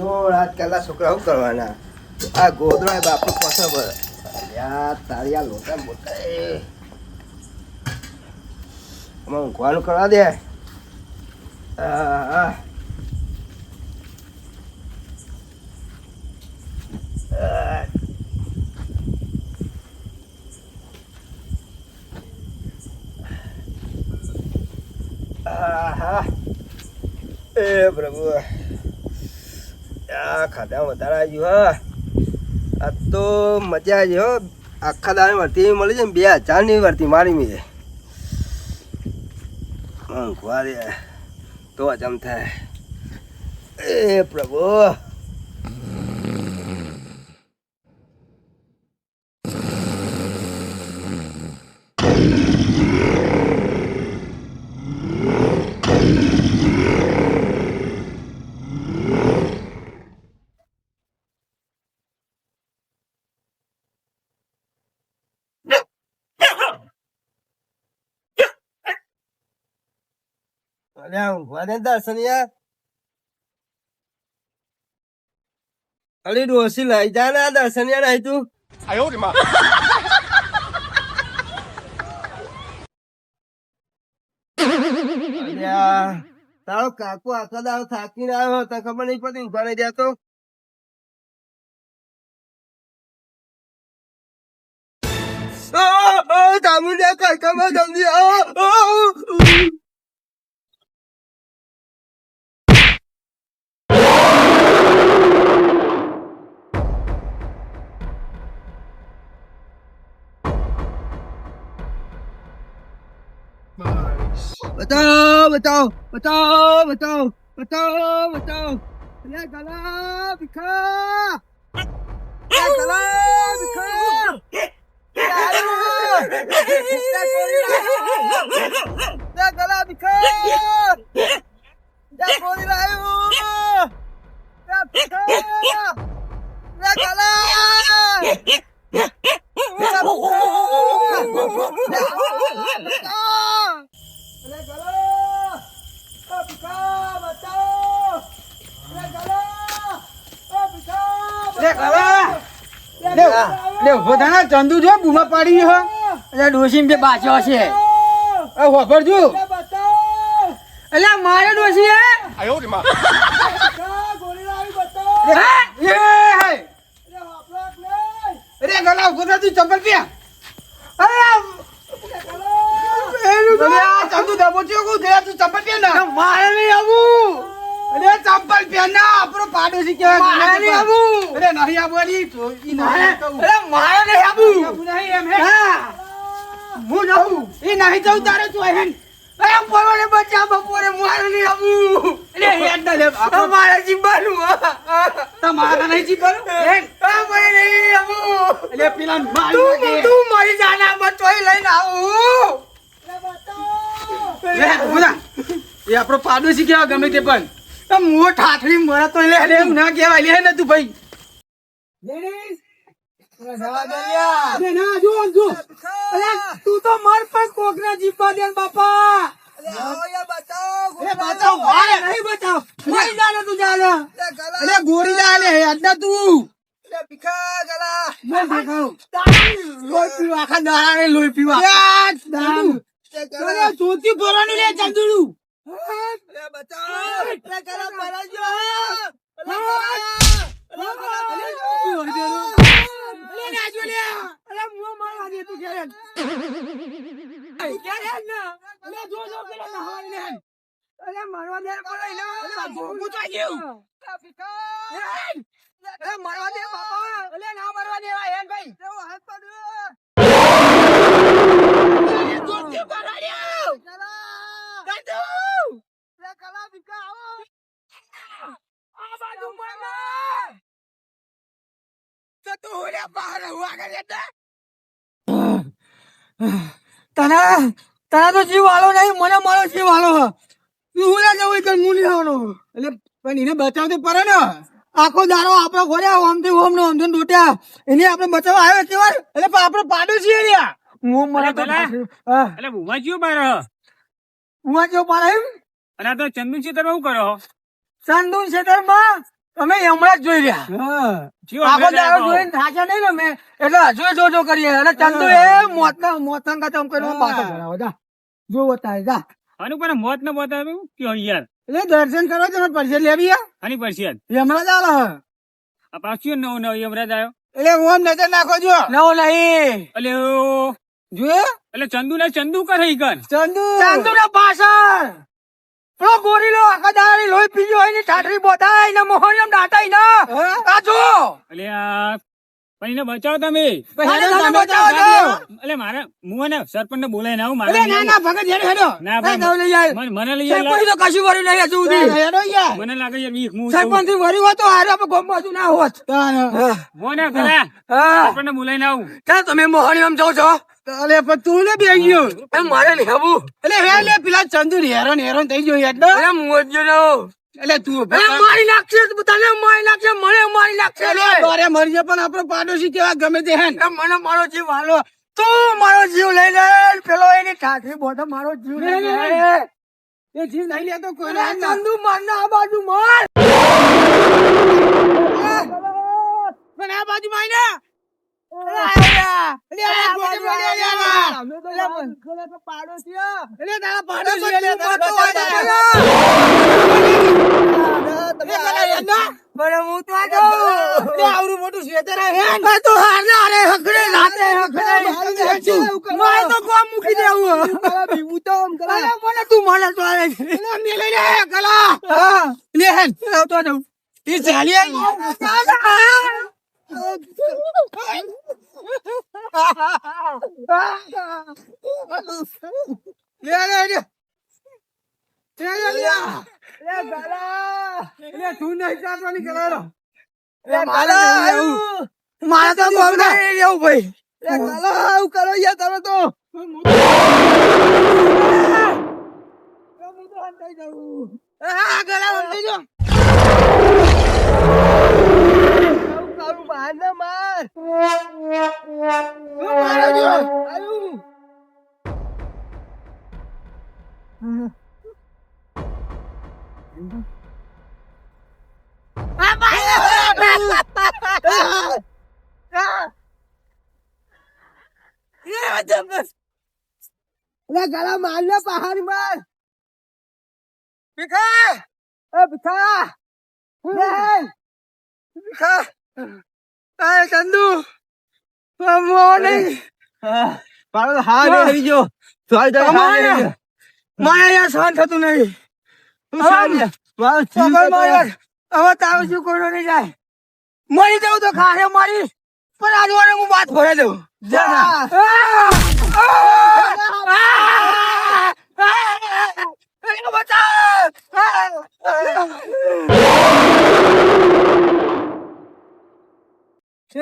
જો આજકાલના છોકરા શું કરવાના આ ગોદડો બાપુ પસંદ યાર તારી આ લોટા મોટા આમાં ઊંઘવાનું કરવા દે એ પ્રભુ આ ખાધા વધારે આવ્યું હા આ તો મજા આવી હો આખા દાડે વર્તી મળી છે ને 2000ની વર્તી મારી મેં ઊંઘવા દે તો જમ થાય એ પ્રભુ ઊંઘવા દે દર્શન યાર અલી ડોસી લઈ જા ને દર્શન યાર અહીં તું તારો કાકુ આખા દાડો થાકીને આવ્યો તને ખબર નહીં પડતી ઊંઘવા નહીં દેતો ચામુંડિયા કડકામાં જલ્દી बताओ बताओ बताओ बताओ बताओ बताओ ये गला दिखा ये गला दिखा ये गला दिखा ये गोली लायो ये दिखा ये ગલા ચંદુ જો બૂમા પાડી હો ડોસી બે બાચો છે ખબર છું એટલે મારે ડોસી હે અરે ગલા ઉભો તું ચંપલ પે ચંદુ દબોચ્યો તું ચંપલ પે ના મારે નહીં આવું અરે ચંપલ પહેરના આપણો પાડોશી કેવા મારે નહીં આવું અરે નહીં આવવાની તો ઈ નહીં કહું અરે મારે નહીં આવું નહીં એમ હે હું જાઉં ઈ નહીં જાઉં તારે તો હેન અરે બોલવાને બચ્ચા બપોરે મારે નહીં આવું અરે હેડ ના લે મારે જીવવાનું તમારા નહીં જીવવાનું હેન મારે નહીં આવું અરે પેલા મારી તું મારી જાના બચોઈ લઈને આવું લે બોલા એ આપણો પાડોશી કેવા ગમે તે પણ મો ઠાઠડી મરે તો લે એમ ના કહેવાય લે ને તું ભાઈ તું તો મર પણ કોકના જીપા દે બાપા ગોરી લે અડ્ડા તું લોહી પીવા આખા દાડા લોહી પીવા ચોથી ભરવાનું લે ચંદુડું તને તો જીવ વાલો નહીં મને મારો જીવ વાલો તું હું જવું કે હું નહીં આવવાનો એટલે પણ એને બચાવ તો પડે ને આખો દારો આપડે ખોર્યા ઓમથી ઓમ ને ઓમથી ડોટ્યા એને આપણે બચાવવા આવ્યો કેવા એટલે આપડે પાડોશી રહ્યા હું મને તો એટલે ભૂમા જીવ મારે હું જો મારે અને તો ચંદુ ખેતરમાં શું કરો ચંદુ ખેતરમાં અમે હમણાં જ જોઈ રહ્યા આખો દાડો જોઈને થાક્યા નહીં ને મેં એટલે હજુ જો કરીએ અને ચંદુ એ મોતના કાચમ કરીને પાછો ભરાવો જા જોવો તારે જા આનું પણ મોત ને મોત આવ્યું કયો યાર એટલે દર્શન કરવા તમે પરસેદ લેવી આની પરસિયત હમણાં જ આલો આ પાછું નવું નવું યમરાજ આવ્યો એટલે ઓમ નજર નાખો જો નવો નહીં એટલે જોયે એટલે ચંદુ ને ચંદુ કરે ઈ કર ચંદુ ના પાછળ પેલો ગોરીલો આખા દાડી લોહી પીજો હોય ને ઠાઠરી બોધાય ને મોહનિયમ દાટાય ને કાચો એટલે આ પણ એને બચાવો તમે બચાવો છો એટલે મારે હું ને સરપંચ ને બોલાય ના આવું મારે અરે ના ના ભગત હેડો હેડો ના ભાઈ ભાઈ, લઈ જાય મને લઈ સરપંચ તો કશું વરી નહીં હજુ સુધી હેડો યાર મને લાગે યાર વીક હું સરપંચ થી વરી હોત તો હારે આપણે ગોમ બાજુ ના હોત મોને ખરા હા સરપંચ ને બોલાય ના આવું ક્યાં તમે મોહનિયમ જાવ છો અલે પણ તું ને બેસી ગયો એ મારે નહીં આવું એટલે હે લે પેલા ચંદુ હેરાન થઈ ગયો એટલે અરે મોજો નો એટલે તું મારી નાખશે તને મારી નાખશે મને મારી નાખશે અરે મરી જાય પણ આપણો પાડોશી કેવા ગમે તે હે મને મારો જીવ હાલો તું મારો જીવ લઈ લે પેલો એની ઠાઠી બોધો મારો જીવ લઈ લે એ જીવ નહીં લેતો કોઈ ના ચંદુ મારના આ બાજુ માર પણ આ બાજુ માર ને મોટું સ્વેટર મૂકી દેવું તું મને મારા તો બોલ એવું ભાઈ કરો યાર તમે તો ગલા માર ને પહાડી માર ભીખા ભીખા ચંદુ મને યાર સહન થતું નહીં હવે તારું શું કોઈ નહીં જાય મરી જવું તો ખારે મારી પણ આજવાને હું વાત ભરે દઉં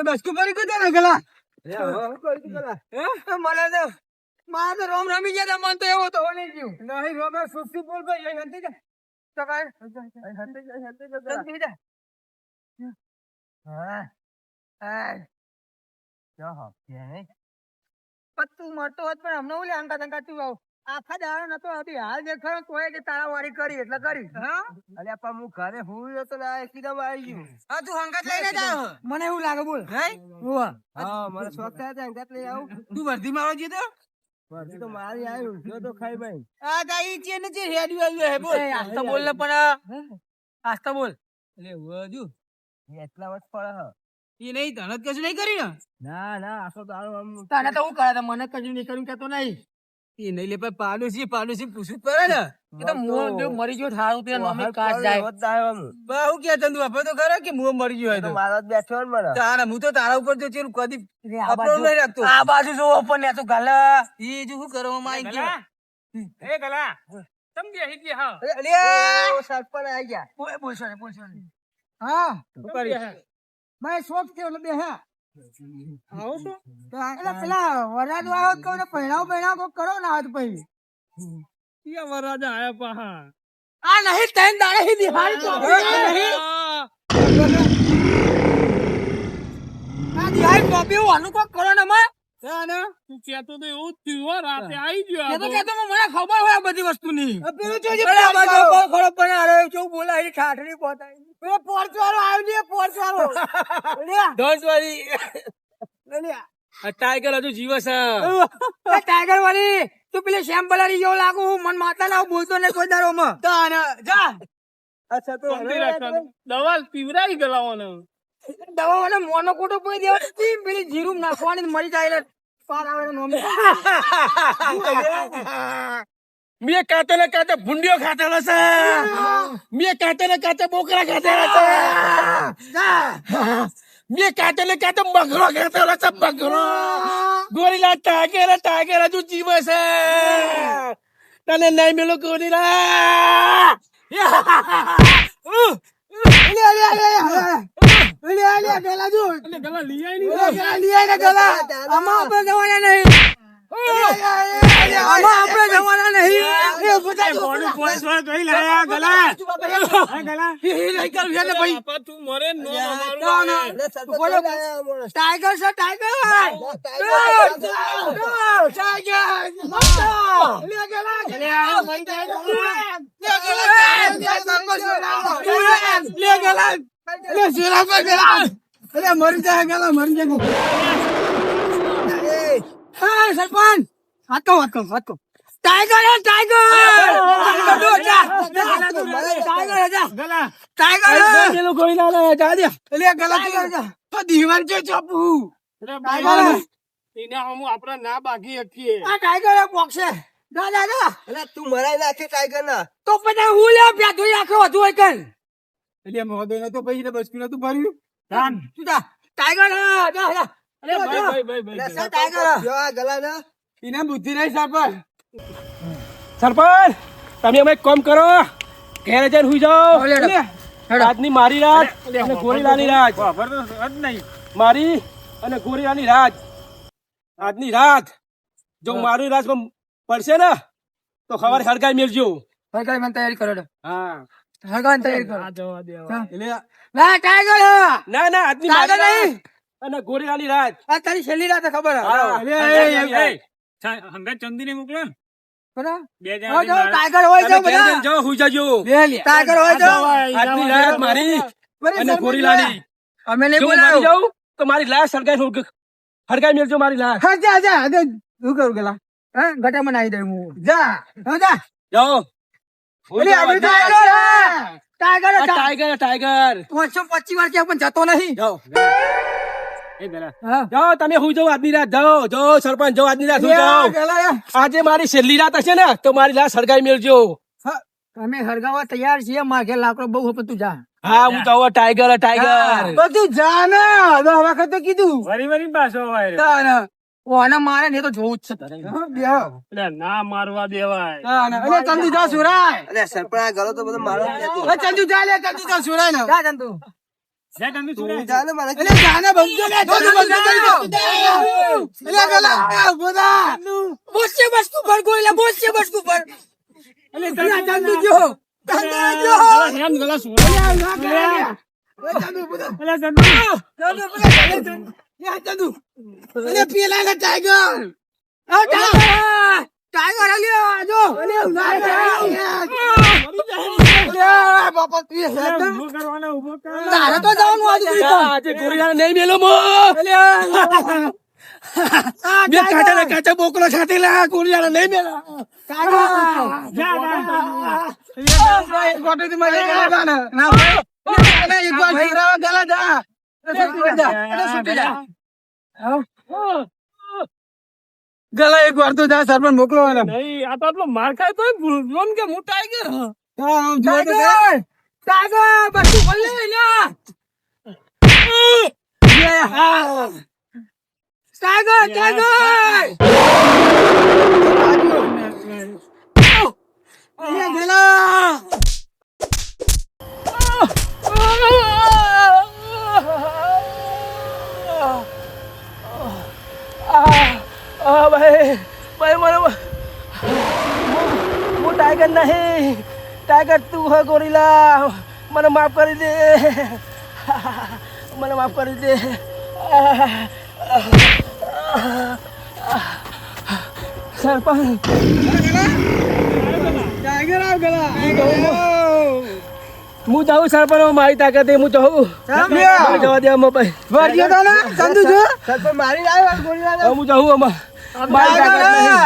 બસકું પડી ગયું ને ગલા મને તો મારે તો રોમ રમી ગયા મન તો એવો તો નહીં ગયું નહીં રોમે સુસ્તી બોલ ભાઈ હંતી જા તો કાય હંતી જા હા હા क्या हो क्या તું મરતો હોત પણ હમણાં ઓલે આંકા તંકા તું આવ આખા દાડો નતો હતી હાલ દેખાડો તોય કે તારા વાળી કરી એટલે કરી હા અલે આપા હું ઘરે હુંયો તો ના એકદમ આવી ગયું હા તું હંગાત લઈને જાવ મને એવું લાગે બોલ હે ઓવા હા મને શોખ થાય છે હંગાત લઈ આવું તું વર્ધી મારો જી તો વર્ધી તો મારી આવ્યું જો તો ખાઈ ભાઈ આ દાઈ છે ને જે રેડિયો આવ્યો હે બોલ આસ્તા બોલ ને પણ આસ્તા બોલ એટલે વજુ એટલા વર્ષ પડે હ એ નહીં તને કશું નહીં કરી ને ના ના આખો દાડો તને તો હું કરે મને કશું નહીં કર્યું કેતો નહીં એ નહીં લે પાડોશી પૂછવું પડે ને એ તો મોં મરી ગયો થારું તે નોમે કાટ જાય બહુ કે ચંદુ આપણે તો ખરા કે મોં મરી ગયો હોય તો મારા બેઠો ને મને તારા હું તો તારા ઉપર જો ચેરું કદી આપણો નહીં રાખતો આ બાજુ જો ઓપન ને તો ગાલા એ જો શું કરવામાં આવી ગયો એ ગલા તમ બેહી ગયા હા અલે ઓ સરપંચ આવી ગયા ઓય બોલશો હા કરી ભાઈ શોખ થયો એટલે બે હા આવો છો એટલે પેલા વરાજ આવ્યો તો પહેરાવ કરો ને હાથ પછી યા વરાજા આયા પહા આ નહીં તૈન દાડે હી દિહાડી તો નહીં આ દિહાડી ટોપી વાનું કો કરો ને માં તું કહેતો તો એવું જ થયું હો, રાતે આવી ગયો એ તો આ તો. કહેતો મને ખબર હોય આ બધી વસ્તુની. પેલું જોજે, અરે આ બાજુ પેલું ઉપર ખરો પણ અરે શું બોલાય છે, ઠાઠડી પોતાય. પેલો પોર્ચવાળો આવ્યો છે, પોર્ચવાળો. અલ્યા, અલ્યા. આ ટાઈગર હજુ જીવે છે. એ ટાઈગર વાળી તું પેલી શેમ્પલારી જેવો લાગુ હું મન માતા ના બોલતો ને કોઈ દારો માં જા અચ્છા, તો શાંતિ રાખવાનું. દવા પીવરાઈ ગલાવાનો. દવા મને મોનો કોટો પોઈ દેવા હતી, પેલી જીરું નાખવાની ને મરી જાય એટલે પાર આવે ને નોમ. મેં કાતે ને કાતે ભૂંડીઓ ખાતેલો છે. મેં કાતે ને કાતે બોકરા ખાતેલો છે. મેં કાતે ને કાતે બકરો ખાતેલો છે, બકરો. ગોરીલા ટાઈગર હજુ જીવે છે. તને નહીં મેલું ગોરીલા. ગલા જો એટલે ગલા લઈ આય ની. લીયા ને ગલા આમાં આપણે જવાના નહીં, આમાં આપણે જવાના નહીં. એ બધા કોનું પોલીસ વાળા કઈ લાયા ગલા? હા, ગલા. નહીં કર છે ને ભાઈ. બાપા તું મરે ન ના, મારું ના. આવે. બોલો. ટાઈગર છે ટાઈગર મરી જાય ગલા મરી જાય. સરપંચ હાથો ટાઈગર હે ટાઈગર ગલા. ટાઈગર પેલું ગોરીલા ને જા દે. એટલે ગલા દીવાન છે ચોપુ અરે ટાઈગર. ભાઈ, એને આમ આપણે ના બાકી શકીએ. આ ટાઈગર બોક્સે દાદા અલ્યા, તું મરાઈ નાખે ટાઈગર ના. તો પછી હું લે પ્યા ધોઈ આખો હતું હોય કન એટલે મહોદય તો પછી બસકી નતું ભર્યું. રામ. તું જા ટાઈગર હા જા જા અરે ભાઈ. અલ્યા, ટાઈગર. જો આ ગલા ના. એને બુદ્ધિ નહીં સરપંચ. સરપંચ, તમે અમે એક કામ કરો, ઘેર જઈને હુઈ જાઓ. હેડો. આજની મારી રાત અને ગોરીલાની રાત. મારી અને ગોરીલાની રાત. આજની રાત જો મારી રાત પડશે ને તો સવારે હડકાઈ મેળજો. હરગાઈ મને તૈયારી કરો હા. હરગાઈ તૈયારી કરો એટલે ના ટાઈગર ના આજની ટાઈગર મારી નહીં રાત અને ગોરીલાની રાત. આ તારી છેલ્લી રાત ખબર ચંદીને મોકલો ને. બરાબર બે ટાઈગર હોય તો બધા જાઓ હુઈ જાજો. ટાઈગર હોય તો આજની રાત મારી અને ગોરીલાની. અમે નહીં જો હું મરી બોલાવ્યું જાઉં તો મારી લાશ હડકાઈ મેળજો મારી લાશ. હા જા જા શું કરું ગલા હા ગટા માં નાઈ દે હું જા હા જા જાઓ. ઓલી આવી ટાઈગર ટાઈગર આ ટાઈગર 525 વાર કે પણ જતો નહીં જાઓ. એ ગલા. હા જાઓ તમે હુઈ જાઓ આજની રાત. જાઓ સરપંચ, જાઓ આજની રાત હુઈ જાઓ. ગલા આજે મારી છેલ્લી રાત હશે ને તો મારી લાશ હડકાઈ મેળજો. અમે હરગાવા તૈયાર છીએ માર ઘેર લાકડો બહુ હતું તું જા હા હું જાઉં. ટાઈગર બધું જા ને હવે વખત તો કીધું વરી પાછો ઓને મારે ને તો જોવું જ છે તારે ના મારવા દેવાય. અરે ચંદુ જા સુરાય અલ્યા, સરપંચ આ ગલો તો બધો મારો જ નથી. અરે ચંદુ જા લે ચંદુ જા સુરાય ને જા ચંદુ તું જા ને મને. અરે જાને બંધો લે ચંદુ બંધો કરી દો અરે ગલા બોલા બોસે બસ્તુ પર ગોઈલા બોસે બસ્તુ પર અરે ચંદુ જો ચંદુ જો અરે પેલા ને ટાઈગર આ ટાઈગર ટાઈગર અલ્યો જો અલ્યો બાપા તું તારે તો જવાનું આજે ગોરીલા નહીં મેલો મો. બે કાચા બોકરો છાટેલા ગોરીલા નહીં મેલા. ગલા એક વાર તો જા સરપંચ મોકલો નહીં આ તો આટલો માર ખાય તો ભૂલજો ને કે હું ટાઈગર. ટાઈગર બસ્તુ બોલે ટાઈગર ગલા ભાઈ મને હું ટાઈગર નહીં, ટાઈગર તું હે ગોરીલા. મને માફ કરી દે, મને માફ કરી દે. સરપંચ ટાઈગર આવ ગલા હું જાઉં સરપંચ મારી તાકાત હું જાઉં જવા દે અમે ભાઈ વર્જ્યો તો ને ચંદુ જો સરપંચ મારી આવ્યો ગોળી લાવ્યો. હું જાઉં અમાર મારી તાકાત નહીં.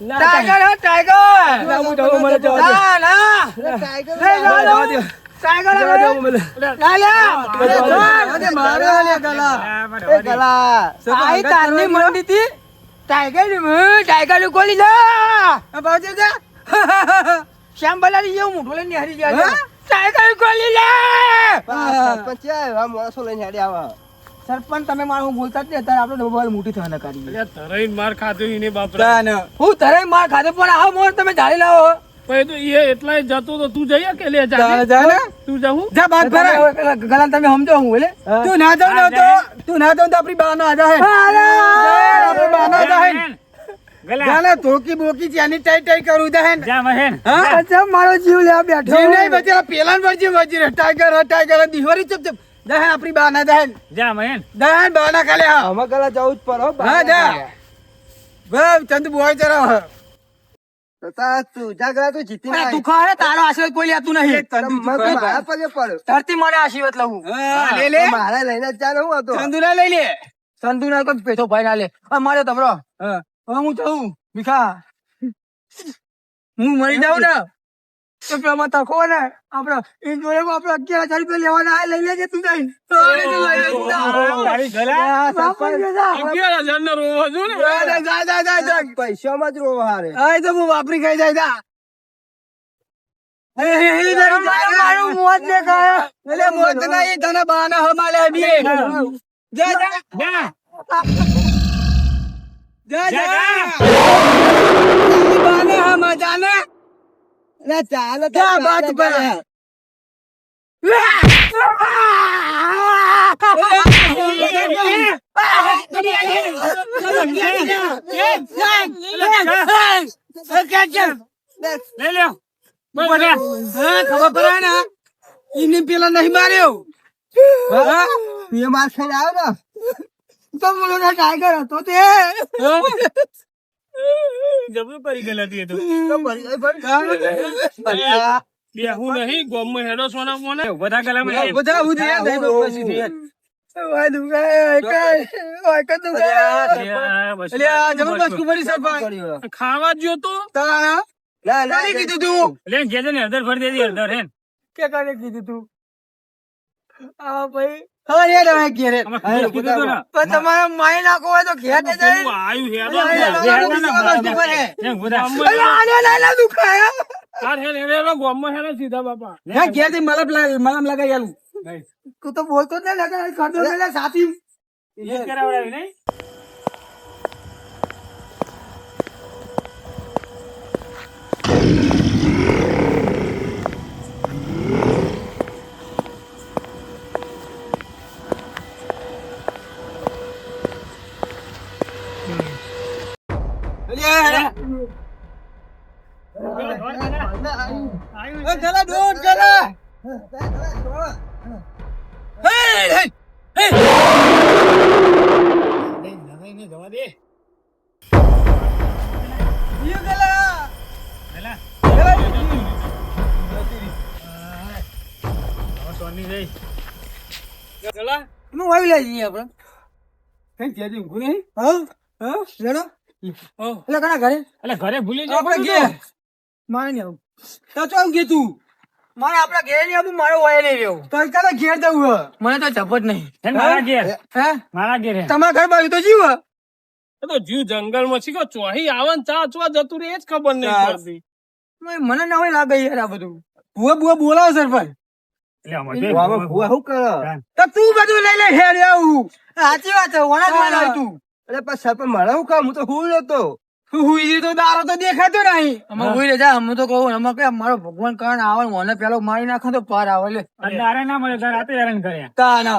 ના, ટાઈગર હે ટાઈગર ના, હું જાઉં મને જવા દે. ના ના ટાઈગર જવા દે. ટાઈગર જવા દે મને. ના લે અરે મારે લે ગલા એ ગલા આઈ તારની મંડી થી ટાઈગર ગોલી જા બાજુ જા શ્યામ બલાની જેવું મોઢું લઈને હરી જાય ટાઈગર ગોલી લે સરપંચ છે, આ માણસો લઈને હેડે આવા. સરપંચ તમે મારું બોલતા જ નહીં અત્યારે આપણે મોબાઈલ મોટી થવાના કાઢી અલ્યા, ધરાઈને માર ખાધો ઈને બાપરા. હું તરે માર ખાધો પણ આવો મોર તમે ઢાળી લાવો પછી તો એ એટલાય જતો તો તું જઈએ કે લે જા જા ને તું જાઉં જા બાત ભરા ગલા તમે સમજો હું એટલે તું ના જાવ ને તો આપણી બાનો આજા હે આપણી બાનો આજા હે ગાલે ધોકી બોકી ચાની ટાઈ ટાઈ કરું દહેન જા મહેન હા અચ્છા મારો જીવ લેવા બેઠો જીવ નહીં બચેલા પેલા ને વજી ટાઈગર દિવારી ચપ ચપ દહેન આપણી બાના દહેન જા મહેન દહેન બાના ખાલે હા અમે ગલા જવું જ પર હો. હા જા વાહ ચંદુ બોય જરા તો તા તું જા ગલા તું જીતી અરે તું ખા તારો આશીર્વાદ કોઈ લેતું નહીં મારા પગે પડ્યો. ધરતી મારે આશીર્વાદ લઉં લે લે તો મારા લઈને જ જાને હું હતો. ચંદુ ના લઈ લે ચંદુ ના કોઈ પેઠો ભાઈ ના લે મારે તમરો હવે હું જાઉં ભીખા હું મરી જાઉં ને તો પેલા તકો ને આપડે એ જોડે આપડે 11,000 રૂપિયા લેવાના આ લઈ લેજે તું જઈને તારી ગલા સરપંચ જા. 11,000 નો રોવો છું ને જા. પૈસામાં જ રોવા હારે. આ તો હું વાપરી ખાઈ જાય જા. મારું મોત ને કાય એટલે મોત નહીં તને બાના હમાલે બી જા જા જા જા બાને હમ જાને લે ચાલ જા બાત પર લે લ્યો ખબર પડે ને એને પેલા નહીં માર્યો એ માર ખાઈને આવ્યો ને તો બોલો ને ટાઈગર હતો તે જબરું કરી ગયેલા હતી એ તો તો ભરી ભરી બે હું નહીં ગોમમાં હેડો સોના મોને બધા ગલામાં બધા હું દે દઈ દો પછી ઓય દુગાય ઓય ક દુગાય એટલે આ જબરદસ્ત કુમારી સરપંચ ખાવા જ્યો તો તારા ના ના કોને કીધું તું એટલે ઘેર ને હળદર ફરી દેતી હળદર હે કે કાને કીધું તું આ ભાઈ હા યાર હવે ઘેરે કીધું તો ને પણ તમારે માય નાખો હોય તો ઘેર ને જાય સીધા બાપા મલમ લગાઈ આલું તું તો બોલતો જ નહીં લગાઈ કરતો પેલા સાથી કરાવડાવી નહીં ચલા દોડ ચલા જવા દે સોની જઈ ચલા હું આવી લઈ જઈએ આપડે કઈ ત્યાં ઊંઘું નહીં હા હા લેડો એટલે કના ઘરે એટલે ઘરે ભૂલી જાવ આપણે ઘેર મારે નહીં આવું તો ચાલ ગે તું મારે આપડા ઘેર નહીં આવું મારો વય નહીં રહ્યો તો કાલે ઘેર જવું મને તો જપત નહીં મારા ઘેર હે મારા ઘેર હે તમારા ઘર બાજુ તો જીવ એ તો જીવ જંગલ માં શીખો ચોહી આવે ને ચા ચવા જતું રે એ જ ખબર નહીં પડતી મને ના હોય લાગે યાર આ બધું ભૂવા ભૂવા બોલાવો સરપંચ એટલે અમારે ભૂવા ભૂવા શું કરે? તો તું બધું લઈ લે હેર આવું સાચી વાત છે વણા જ વાળા તું અરે પણ સરપંચ મારે શું કામ? હું તો હુઈ રહ્યો તો હુઈ તો દારો તો દેખાતો નહીં અમે હુઈ રે જા અમે તો કહું અમે કે મારો ભગવાન કરણ આવે મને પેલો મારી નાખે તો પાર આવે લે દારે ના મળે રાતે હેરાન કરે તાનો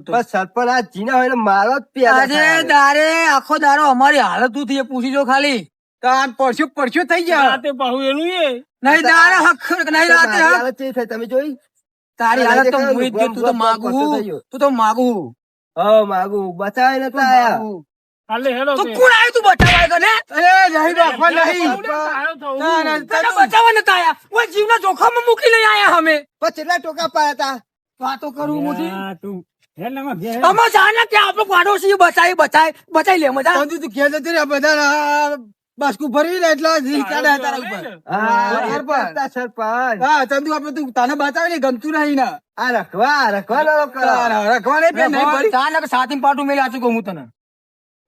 તો બસ સરપંચ આ જીના હોય ને મારો જ પ્યાર આજે દારે આખો દારો અમારી હાલત તું થી પૂછી જો ખાલી તાન પરસ્યું થઈ ગયા રાતે પાહુ એનું એ નહીં દારે હક નહીં રાતે હક તમે જોઈ તારી હાલત તો મુઈ જ તું તો માગું તું તો માગું હા માગું બચાવે નતા આયા તો કોણ આવ્યું તું બચાવવા કને? અરે નહીં બાપા નહીં. તને બચાવવા નતા આયા. ઓય જીવના જોખમમાં મૂકી લઈ આયા અમે. પણ કેટલા ટોકા પાયા તા? વાતો કરું મુજી. અમે જાણે કે આપણો પાડોશી બચાઈ લે મજા. ચંદુ તું ઘેર જતી રે, બધા બાસ્કુ ફરી ને એટલે જી કાઢે તારા ઉપર. સરપંચ. હા ચંદુ આપણે તું તને બચાવી ને ગમતું નહીં ને. આ રખવા રખવા નહીં જાણે કે સાથી પાટું મેલે આચું કહું હું તને.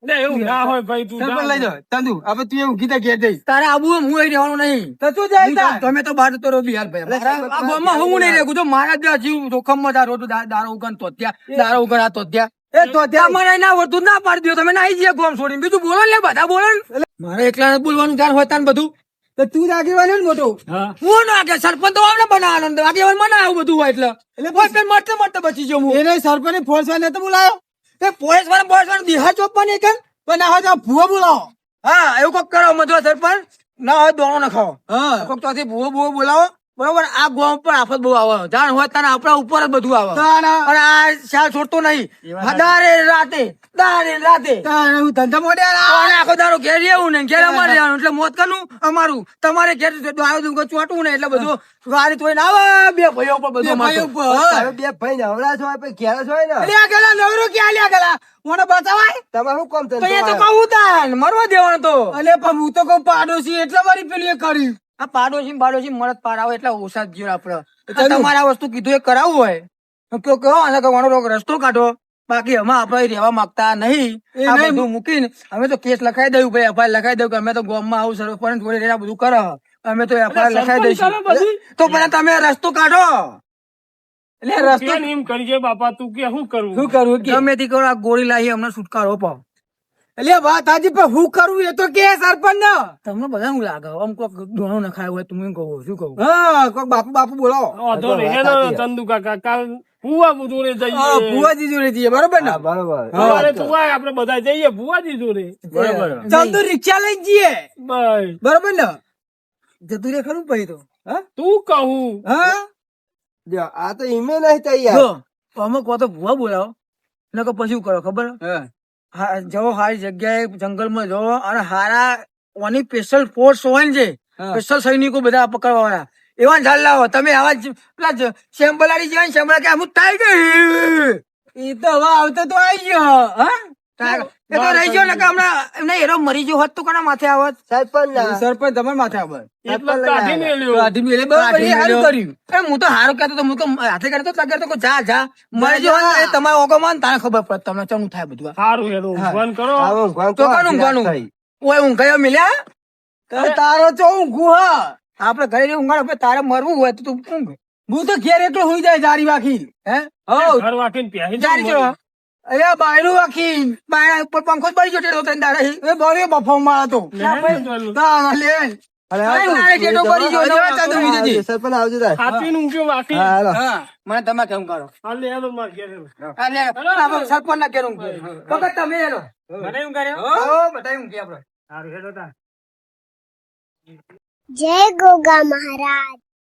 એવું ના હોય ભાઈ, તું સરપંચ લઈ જાઓ ચંદુ. આપણે તું એવું કીધા ઘેર જઈશ. તારે આબુ હું અહીં રહેવાનું નહીં. તો શું જાય તમે તો બહાર તો રહો બિહાર ભાઈ. આ ગામમાં હું નહીં રહેવું. જો મારા જ જીવ જોખમમાં તારો દારો ઉગન તો ત્યાં દારો ઉગન આ તો ત્યાં. એ તો ત્યાં મને ના આવડતું ના પાડી દો તમે. નાઈ જઈએ ગોમ છોડીને. બીજું બોલો ને બધા બોલો ને. મારે એકલા બોલવાનું ધ્યાન હોય તાન બધું. તો તું જ આગેવાન ને મોટો. હું ના કે સરપંચ તો આપણે બનાવવાનો. આગેવાન મને આવું બધું હોય એટલે મરતે બચી જાઉં હું. એને સરપંચ ફોર્સ વાળા નતો બોલાયો. એ પોલીસ વાળા દિહા ચોપવાની કેમ બનાવો તો ભૂવો બોલાવો. હા એવું કોક કરો મધો સરપંચ. ના હોય દોણો ન ખાઓ. હા કોક ત્યાંથી ભૂવો બોલાવો. બરોબર. આ ગામ પર આફત બહુ આવે. જાણ હોય તાને આપણા ઉપર જ બધું આવે. અને આ શાલ છોડતો નહીં. દારે રાતે હું ધંધા મોડે અને આખો દારો ઘેર રહેવું ને ઘેર અમારે રહેવાનું. એટલે મોત કરવું અમારું. તમારે ઘેર આવ્યું ચોટવું ને એટલે બધું વારી તો આવે. બે ભાઈઓ પર બધું બે ભાઈ નવરા છો પછી ઘેર છો ને. ગયેલા નવરો ક્યાં લ્યા ગયેલા મને બતાવાય. તમારે શું કામ તો એ તો કહું તાન મરવા દેવાનું તો. એટલે પણ હું તો કહું પાડોશી એટલે મારી પેલી કર્યું. આ પાડોશી મળત પાર આવે એટલે ઓછા જીવ આપડે. તમારે આ વસ્તુ કીધું એ કરાવવું હોય કહો રસ્તો કાઢો. બાકી અમે આપડે રહેવા માંગતા નહીં. આ બધું મૂકીને અમે તો કેસ લખાઈ દઉં ભાઈ. એફઆઈઆર લખાઈ દઉં કે અમે તો ગામમાં આવું સરપંચ જોડે રહેલા બધું કરો. અમે તો એફઆઈઆર લખાઈ દઈશું. તો પણ તમે રસ્તો કાઢો. એટલે રસ્તો એમ કરીએ બાપા, તું કે શું કરવું? શું કરવું ગમે તે કરો. આ ગોળી લાવી અમને છુટકારો પાવ. એટલે વાત હાજી પણ હું કરવું એ તો કે સરપંચ ને. તમને બધા શું લાગે આમ કોક દોણો નખાય હોય તમે કહો શું કહું. હા કોક બાપુ બોલો. વાંધો નહીં, હેલો ચંદુ કાકા, કાલ ભુવા જોડે જઈએ. ભુવાજી જોડે જઈએ બરોબર ને. બરોબર. સવારે તું આય, આપણે બધા જઈએ ભુવાજી જોડે. બરોબર. ચંદુ રિક્ષા લઈ જઈએ ભાઈ બરોબર ને. જતું રે ખરું પછી તો. તું કહું. હા જો આ તો ઈમે નહીં તૈયાર. જો અમે કહો તો ભુવા બોલાવો ને પછી શું કરો ખબર. જવો હારી જગ્યાએ જંગલમાં જવો અને હારા ઓની સ્પેશિયલ ફોર્સ હોય ને જે સ્પેશિયલ સૈનિકો બધા પકડવા વાળા એવા ઝાલ લાવો. તમે આવા પેલા શેમ્બલાડી જેવા શેમ્બલા કે હું તાઈ ગઈ. એ તો હવે આવતો તો આવી ગયો. હા એ તો રહી ગયો ને કે હમણાં એમને હેરો મરી ગયો હોત તો કોના માથે આવત. સરપંચ તમારા માથે આવે. એટલે કાઢી મેલ્યો. કાઢી મેલે બરાબર એ સારું કર્યું. હું તો હારું કહેતો તો હું તો હાથે કરતો તો જા મરી ગયો તમારે ઓગો માં તાને ખબર પડે તમને ચમનું થાય બધું. સારું હેલો ઊંઘવાનું કરો. તો કાનું ઊંઘવાનું ઓય ઊંઘાયો મિલ્યા તારો ચો ઊંઘું. હા આપડે ઘરે ઊંઘાડો તારે મરવું હોય તો તું ઊંઘ. હું તો ઘેર એકલો હોઈ જાય જારી વાખી. ઘર વાંકીને પ્યાહી જારી ચલો અરે બાયરું વાખી બાયણા ઉપર પંખો જ પડી જતો તને દાડા એ બરે બફો મારા તો લે. સરપંચ આવજો તાર. હાથીને ઊંઘ્યો વાંકી. મને તમે કેમ કરો હાલે હેલો માર ઘેર હેલો. સરપંચ ના કેમ તમે હેલો મને ઊંઘ કર્યો. બતાવી ઊંઘી આપડે. સારું હેલો તાર. જય ગોગા મહારાજ.